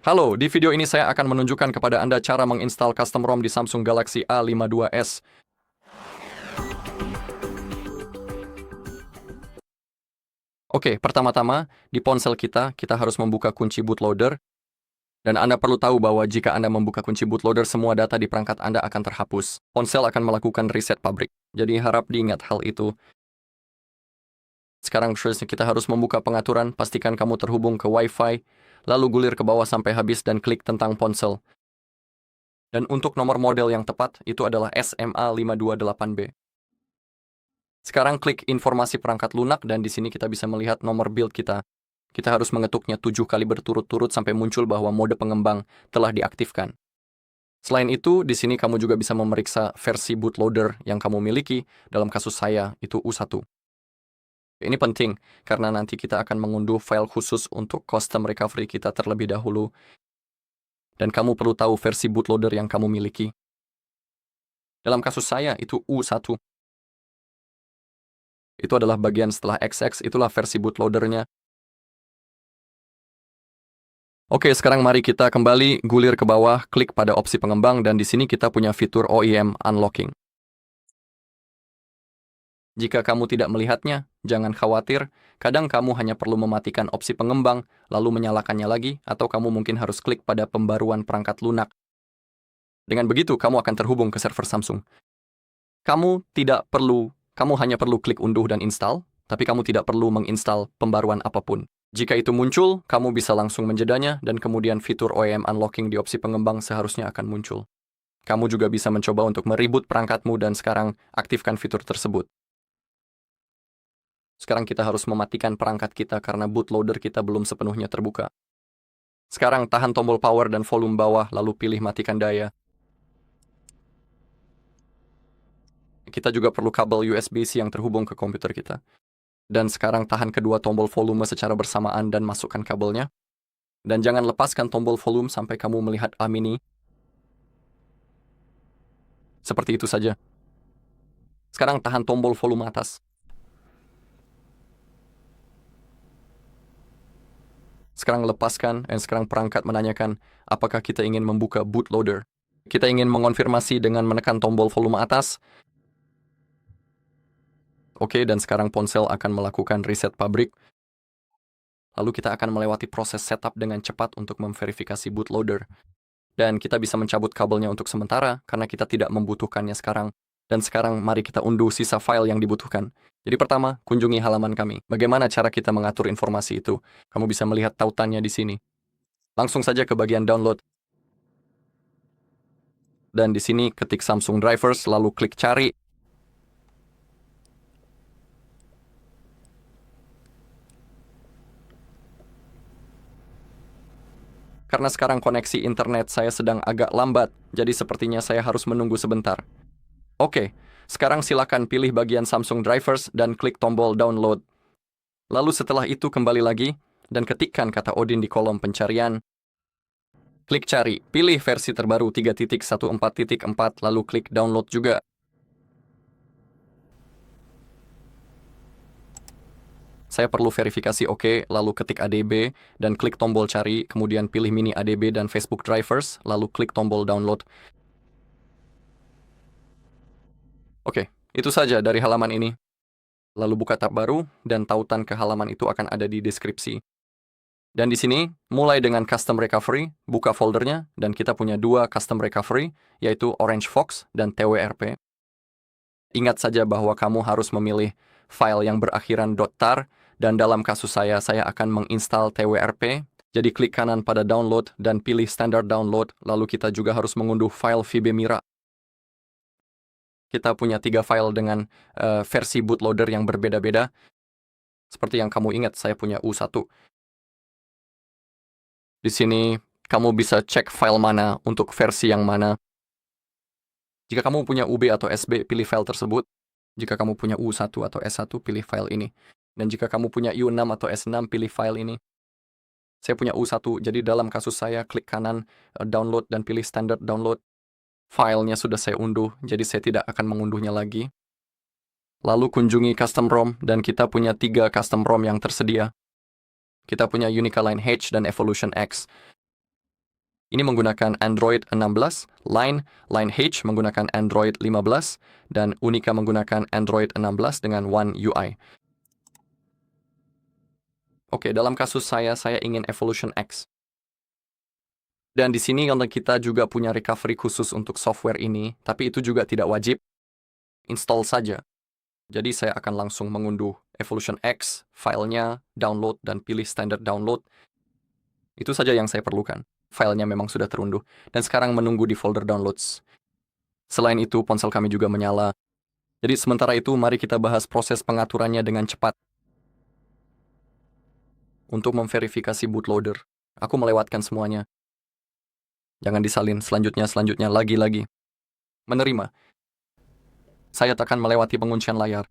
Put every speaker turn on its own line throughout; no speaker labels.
Halo, di video ini saya akan menunjukkan kepada Anda cara menginstal custom ROM di Samsung Galaxy A52s. Oke, pertama-tama, di ponsel kita harus membuka kunci bootloader, dan Anda perlu tahu bahwa jika Anda membuka kunci bootloader, semua data di perangkat Anda akan terhapus. Ponsel akan melakukan reset pabrik, jadi harap diingat hal itu. Sekarang kita harus membuka pengaturan, pastikan kamu terhubung ke Wi-Fi, lalu gulir ke bawah sampai habis dan klik tentang ponsel. Dan untuk nomor model yang tepat, itu adalah SMA528B. Sekarang klik informasi perangkat lunak dan di sini kita bisa melihat nomor build kita. Kita harus mengetuknya 7 kali berturut-turut sampai muncul bahwa mode pengembang telah diaktifkan. Selain itu, di sini kamu juga bisa memeriksa versi bootloader yang kamu miliki. Dalam kasus saya, itu U1. Ini penting, karena nanti kita akan mengunduh file khusus untuk custom recovery kita terlebih dahulu. Dan kamu perlu tahu versi bootloader yang kamu miliki. Dalam kasus saya, itu U1. Itu adalah bagian setelah XX, itulah versi bootloadernya. Oke, sekarang mari kita kembali gulir ke bawah, klik pada opsi pengembang, dan di sini kita punya fitur OEM Unlocking. Jika kamu tidak melihatnya, jangan khawatir, kadang kamu hanya perlu mematikan opsi pengembang, lalu menyalakannya lagi, atau kamu mungkin harus klik pada pembaruan perangkat lunak. Dengan begitu, kamu akan terhubung ke server Samsung. Kamu hanya perlu klik unduh dan install, tapi kamu tidak perlu menginstal pembaruan apapun. Jika itu muncul, kamu bisa langsung menjedanya dan kemudian fitur OEM Unlocking di opsi pengembang seharusnya akan muncul. Kamu juga bisa mencoba untuk mereboot perangkatmu dan sekarang aktifkan fitur tersebut. Sekarang kita harus mematikan perangkat kita karena bootloader kita belum sepenuhnya terbuka. Sekarang tahan tombol power dan volume bawah lalu pilih matikan daya. Kita juga perlu kabel USB-C yang terhubung ke komputer kita. Dan sekarang tahan kedua tombol volume secara bersamaan dan masukkan kabelnya. Dan jangan lepaskan tombol volume sampai kamu melihat A mini. Seperti itu saja. Sekarang tahan tombol volume atas. Sekarang lepaskan, dan sekarang perangkat menanyakan apakah kita ingin membuka bootloader. Kita ingin mengonfirmasi dengan menekan tombol volume atas. Oke, dan sekarang ponsel akan melakukan reset pabrik. Lalu kita akan melewati proses setup dengan cepat untuk memverifikasi bootloader. Dan kita bisa mencabut kabelnya untuk sementara, karena kita tidak membutuhkannya sekarang. Dan sekarang mari kita unduh sisa file yang dibutuhkan. Jadi pertama, kunjungi halaman kami. Bagaimana cara kita mengatur informasi itu? Kamu bisa melihat tautannya di sini. Langsung saja ke bagian download. Dan di sini ketik Samsung Drivers, lalu klik cari. Karena sekarang koneksi internet saya sedang agak lambat, jadi sepertinya saya harus menunggu sebentar. Oke, sekarang silakan pilih bagian Samsung Drivers dan klik tombol download. Lalu setelah itu kembali lagi, dan ketikkan kata Odin di kolom pencarian. Klik cari, pilih versi terbaru 3.14.4, lalu klik download juga. Saya perlu verifikasi oke, lalu ketik ADB, dan klik tombol cari, kemudian pilih mini ADB dan Facebook Drivers, lalu klik tombol download. Oke, itu saja dari halaman ini. Lalu buka tab baru, dan tautan ke halaman itu akan ada di deskripsi. Dan di sini, mulai dengan Custom Recovery, buka foldernya, dan kita punya dua Custom Recovery, yaitu Orange Fox dan TWRP. Ingat saja bahwa kamu harus memilih file yang berakhiran .tar, dan dalam kasus saya akan menginstal TWRP. Jadi klik kanan pada download dan pilih standard download, lalu kita juga harus mengunduh file VB-Mira. Kita punya 3 file dengan versi bootloader yang berbeda-beda. Seperti yang kamu ingat, saya punya U1. Di sini, kamu bisa cek file mana untuk versi yang mana. Jika kamu punya UB atau SB, pilih file tersebut. Jika kamu punya U1 atau S1, pilih file ini. Dan jika kamu punya U6 atau S6, pilih file ini. Saya punya U1, jadi dalam kasus saya, klik kanan, download, dan pilih standard download. Filenya sudah saya unduh, jadi saya tidak akan mengunduhnya lagi. Lalu kunjungi custom ROM, dan kita punya 3 custom ROM yang tersedia. Kita punya Unica Line H dan Evolution X. Ini menggunakan Android 16, Line H menggunakan Android 15, dan Unica menggunakan Android 16 dengan One UI. Oke, dalam kasus saya ingin Evolution X. Dan di sini kita juga punya recovery khusus untuk software ini, tapi itu juga tidak wajib. Install saja. Jadi saya akan langsung mengunduh Evolution X, filenya, download, dan pilih standard download. Itu saja yang saya perlukan. Filenya memang sudah terunduh, dan sekarang menunggu di folder downloads. Selain itu, ponsel kami juga menyala. Jadi sementara itu, mari kita bahas proses pengaturannya dengan cepat. Untuk memverifikasi bootloader, aku melewatkan semuanya. Jangan disalin, selanjutnya, lagi-lagi. Menerima. Saya tekan melewati penguncian layar.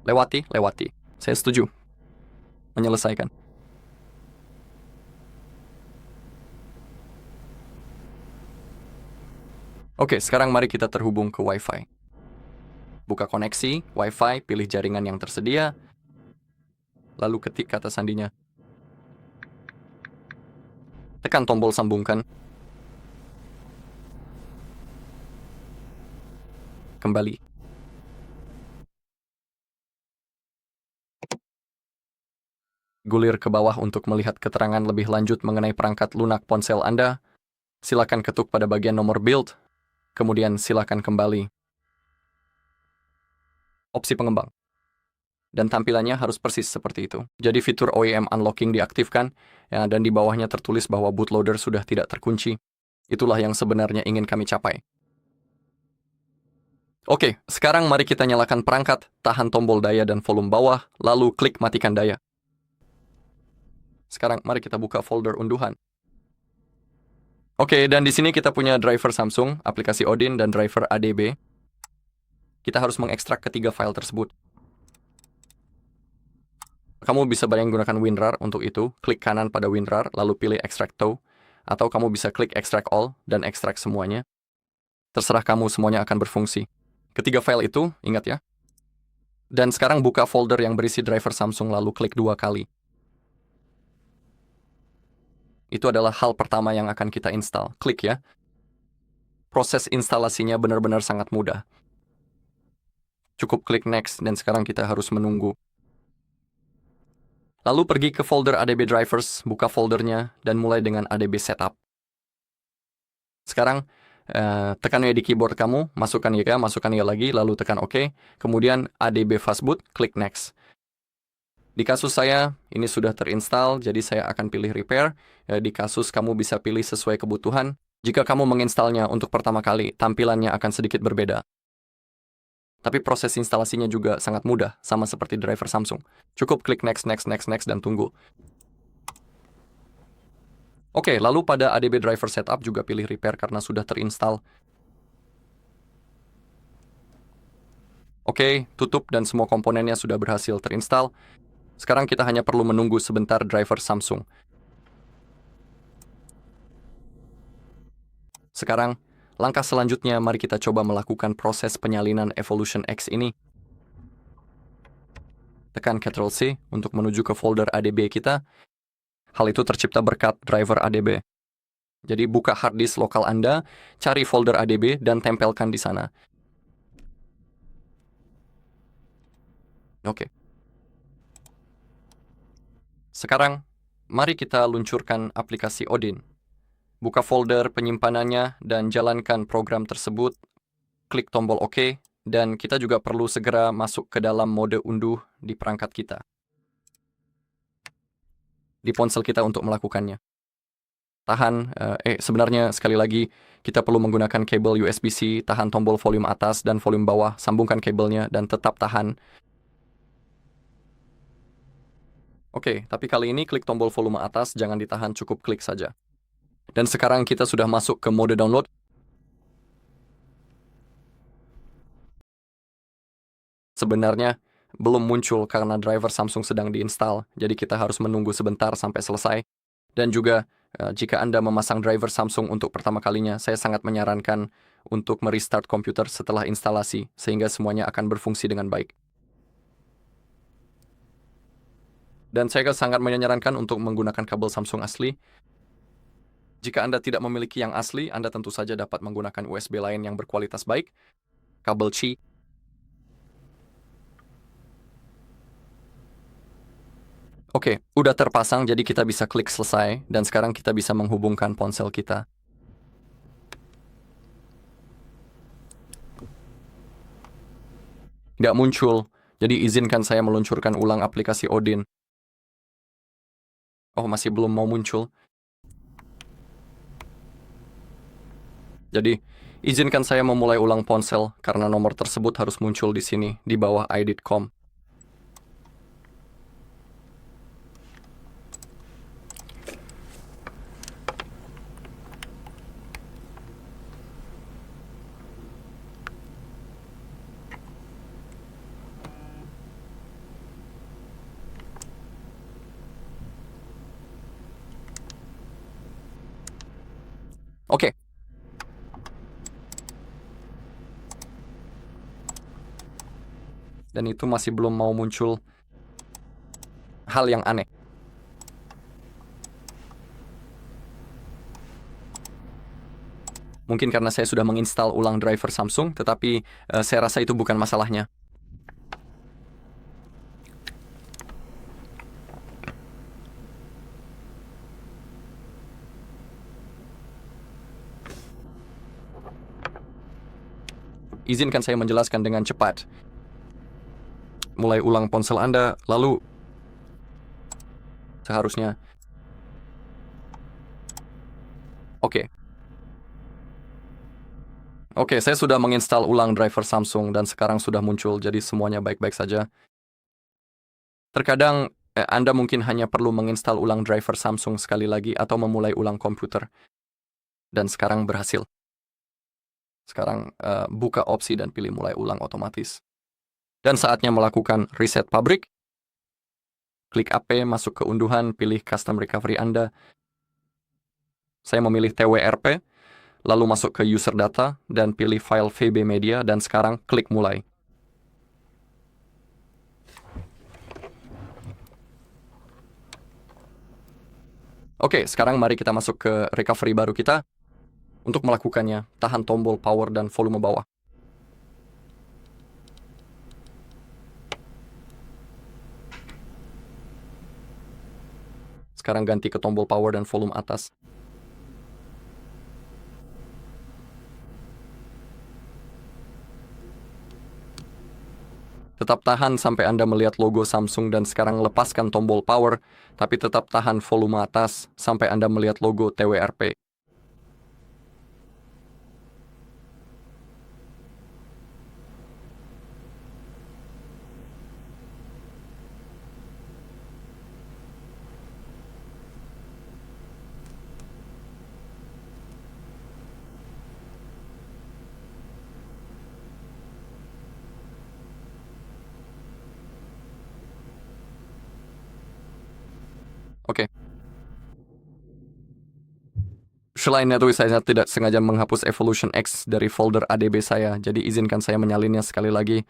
Lewati. Saya setuju. Menyelesaikan. Oke, sekarang mari kita terhubung ke Wi-Fi. Buka koneksi, Wi-Fi, pilih jaringan yang tersedia, lalu ketik kata sandinya. Tekan tombol sambungkan. Kembali. Gulir ke bawah untuk melihat keterangan lebih lanjut mengenai perangkat lunak ponsel Anda. Silakan ketuk pada bagian nomor build, kemudian silakan kembali. Opsi pengembang. Dan tampilannya harus persis seperti itu. Jadi fitur OEM Unlocking diaktifkan, ya, dan di bawahnya tertulis bahwa bootloader sudah tidak terkunci. Itulah yang sebenarnya ingin kami capai. Oke, sekarang mari kita nyalakan perangkat, tahan tombol daya dan volume bawah, lalu klik matikan daya. Sekarang mari kita buka folder unduhan. Oke, dan di sini kita punya driver Samsung, aplikasi Odin, dan driver ADB. Kita harus mengekstrak ketiga file tersebut. Kamu bisa menggunakan WinRAR untuk itu. Klik kanan pada WinRAR, lalu pilih Extract To. Atau kamu bisa klik Extract All dan ekstrak semuanya. Terserah kamu, semuanya akan berfungsi. Ketiga file itu, ingat ya. Dan sekarang buka folder yang berisi driver Samsung, lalu klik 2 kali. Itu adalah hal pertama yang akan kita install. Klik ya. Proses instalasinya benar-benar sangat mudah. Cukup klik next, dan sekarang kita harus menunggu. Lalu pergi ke folder ADB drivers, buka foldernya, dan mulai dengan ADB setup. Sekarang, tekan ya di keyboard kamu, masukkan ya lagi, lalu tekan OK. Kemudian ADB fastboot, klik next. Di kasus saya, ini sudah terinstall, jadi saya akan pilih repair. Di kasus kamu bisa pilih sesuai kebutuhan. Jika kamu menginstalnya untuk pertama kali, tampilannya akan sedikit berbeda. Tapi proses instalasinya juga sangat mudah, sama seperti driver Samsung. Cukup klik next, dan tunggu. Oke, lalu pada ADB driver setup juga pilih repair karena sudah terinstall. Oke, tutup dan semua komponennya sudah berhasil terinstall. Sekarang kita hanya perlu menunggu sebentar driver Samsung. Sekarang, langkah selanjutnya mari kita coba melakukan proses penyalinan Evolution X ini. Tekan Ctrl+C untuk menuju ke folder ADB kita. Hal itu tercipta berkat driver ADB. Jadi buka hard disk lokal Anda, cari folder ADB, dan tempelkan di sana. Oke. Sekarang, mari kita luncurkan aplikasi Odin. Buka folder penyimpanannya dan jalankan program tersebut. Klik tombol OK, dan kita juga perlu segera masuk ke dalam mode unduh di perangkat kita. Di ponsel kita untuk melakukannya. Sebenarnya sekali lagi, kita perlu menggunakan kabel USB-C, tahan tombol volume atas dan volume bawah, sambungkan kabelnya, dan tetap tahan. Oke, tapi kali ini klik tombol volume atas, jangan ditahan, cukup klik saja. Dan sekarang kita sudah masuk ke mode download. Sebenarnya, belum muncul karena driver Samsung sedang diinstal, jadi kita harus menunggu sebentar sampai selesai. Dan juga, jika Anda memasang driver Samsung untuk pertama kalinya, saya sangat menyarankan untuk merestart komputer setelah instalasi, sehingga semuanya akan berfungsi dengan baik. Dan saya sangat menyarankan untuk menggunakan kabel Samsung asli. Jika Anda tidak memiliki yang asli, Anda tentu saja dapat menggunakan USB lain yang berkualitas baik, kabel Qi. Oke, udah terpasang, jadi kita bisa klik selesai, dan sekarang kita bisa menghubungkan ponsel kita. Nggak muncul, jadi izinkan saya meluncurkan ulang aplikasi Odin. Oh, masih belum mau muncul. Jadi, izinkan saya memulai ulang ponsel, karena nomor tersebut harus muncul di sini, di bawah ID.com. Oke. Dan itu masih belum mau muncul hal yang aneh. Mungkin karena saya sudah menginstal ulang driver Samsung, tetapi saya rasa itu bukan masalahnya. Izinkan saya menjelaskan dengan cepat. Mulai ulang ponsel Anda, lalu seharusnya. Oke. Oke, saya sudah menginstal ulang driver Samsung dan sekarang sudah muncul, jadi semuanya baik-baik saja. Terkadang Anda mungkin hanya perlu menginstal ulang driver Samsung sekali lagi atau memulai ulang komputer. Dan sekarang berhasil. Sekarang buka opsi dan pilih mulai ulang otomatis. Dan saatnya melakukan reset pabrik. Klik AP, masuk ke unduhan, pilih custom recovery Anda. Saya memilih TWRP, lalu masuk ke user data, dan pilih file VB Media, dan sekarang klik mulai. Oke, sekarang mari kita masuk ke recovery baru kita. Untuk melakukannya, tahan tombol power dan volume bawah. Sekarang ganti ke tombol power dan volume atas. Tetap tahan sampai Anda melihat logo Samsung dan sekarang lepaskan tombol power, tapi tetap tahan volume atas sampai Anda melihat logo TWRP. Oke. Selain itu, saya tidak sengaja menghapus Evolution X dari folder ADB saya, jadi izinkan saya menyalinnya sekali lagi.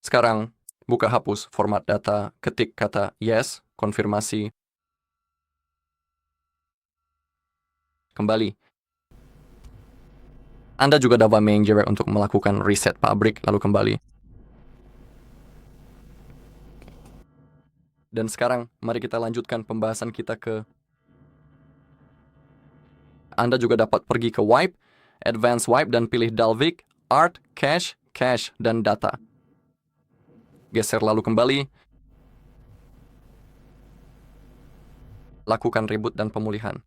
Sekarang, buka hapus, format data, ketik kata yes, konfirmasi. Kembali. Anda juga dapat mengejar untuk melakukan reset pabrik, lalu kembali. Dan sekarang, mari kita lanjutkan pembahasan kita ke... Anda juga dapat pergi ke Wipe, Advanced Wipe, dan pilih Dalvik, Art, Cache, Cache, dan Data. Geser lalu kembali. Lakukan reboot dan pemulihan.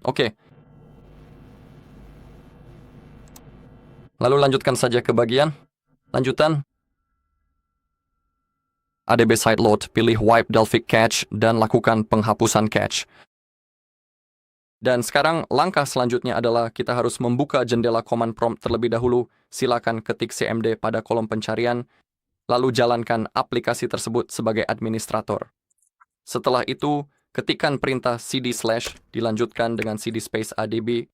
Oke. Lalu lanjutkan saja ke bagian lanjutan. ADB sideload, pilih wipe Delphic cache, dan lakukan penghapusan cache. Dan sekarang langkah selanjutnya adalah kita harus membuka jendela command prompt terlebih dahulu. Silakan ketik cmd pada kolom pencarian, lalu jalankan aplikasi tersebut sebagai administrator. Setelah itu, ketikkan perintah cd/, dilanjutkan dengan cd space adb,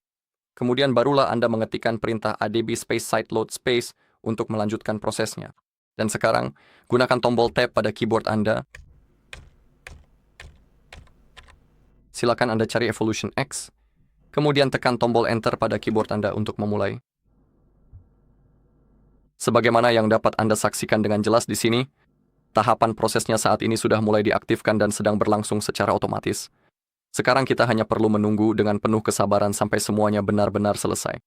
kemudian barulah Anda mengetikkan perintah adb space sideload space untuk melanjutkan prosesnya. Dan sekarang, gunakan tombol tab pada keyboard Anda. Silakan Anda cari Evolution X, kemudian tekan tombol Enter pada keyboard Anda untuk memulai. Sebagaimana yang dapat Anda saksikan dengan jelas di sini, tahapan prosesnya saat ini sudah mulai diaktifkan dan sedang berlangsung secara otomatis. Sekarang kita hanya perlu menunggu dengan penuh kesabaran sampai semuanya benar-benar selesai.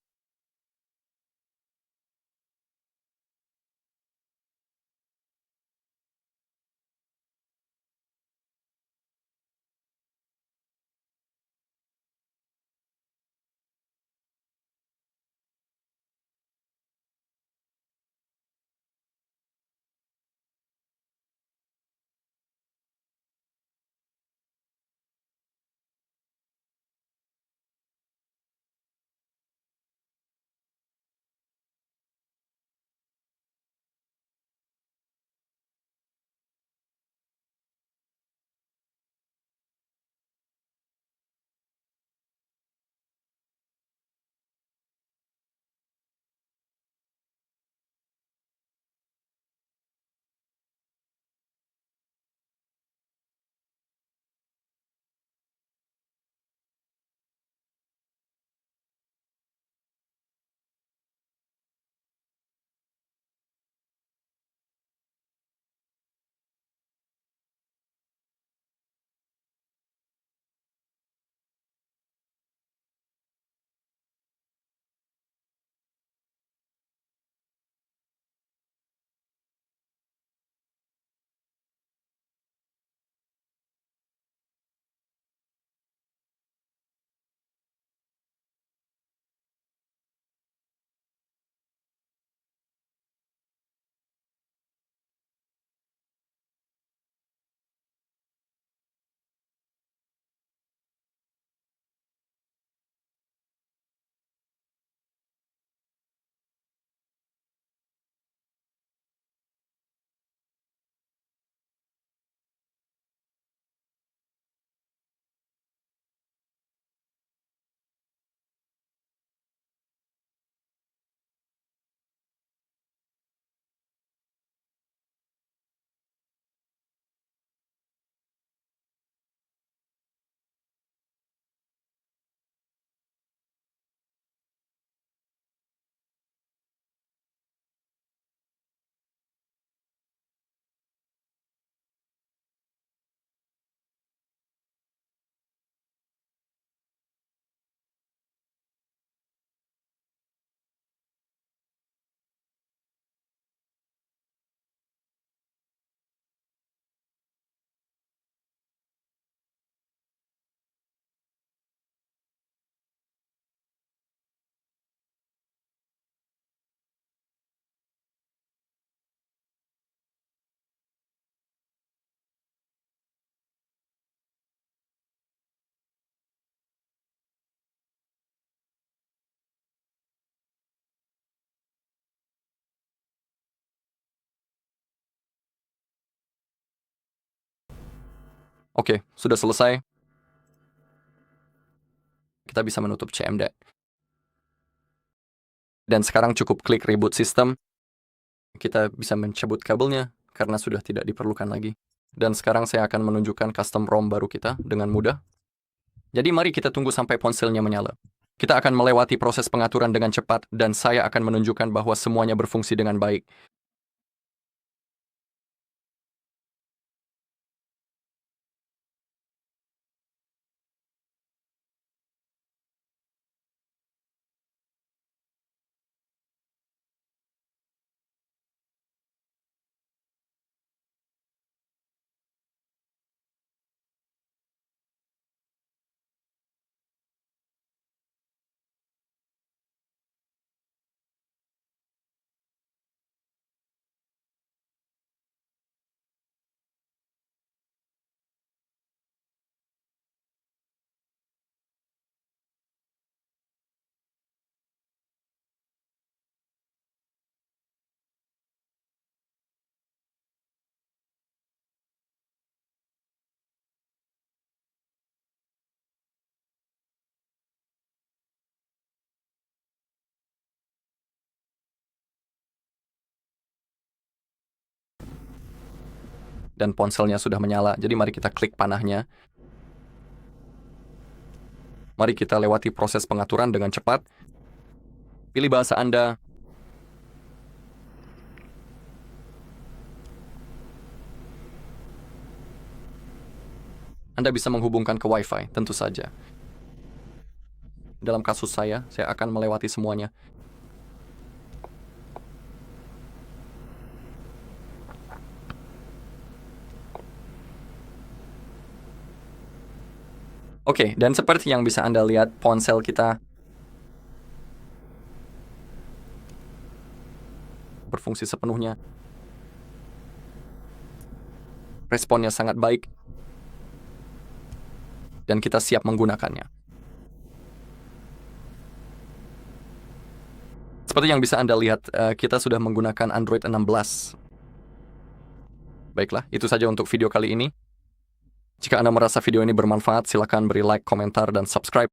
Oke, sudah selesai. Kita bisa menutup CMD. Dan sekarang cukup klik reboot system. Kita bisa mencabut kabelnya karena sudah tidak diperlukan lagi. Dan sekarang saya akan menunjukkan custom ROM baru kita dengan mudah. Jadi mari kita tunggu sampai ponselnya menyala. Kita akan melewati proses pengaturan dengan cepat dan saya akan menunjukkan bahwa semuanya berfungsi dengan baik. dan ponselnya sudah menyala. Jadi mari kita klik panahnya. Mari kita lewati proses pengaturan dengan cepat. Pilih bahasa Anda. Anda bisa menghubungkan ke Wi-Fi, tentu saja. Dalam kasus saya akan melewati semuanya. Oke, dan seperti yang bisa Anda lihat, ponsel kita berfungsi sepenuhnya. Responnya sangat baik. Dan kita siap menggunakannya. Seperti yang bisa Anda lihat, kita sudah menggunakan Android 16. Baiklah, itu saja untuk video kali ini. Jika Anda merasa video ini bermanfaat, silakan beri like, komentar, dan subscribe.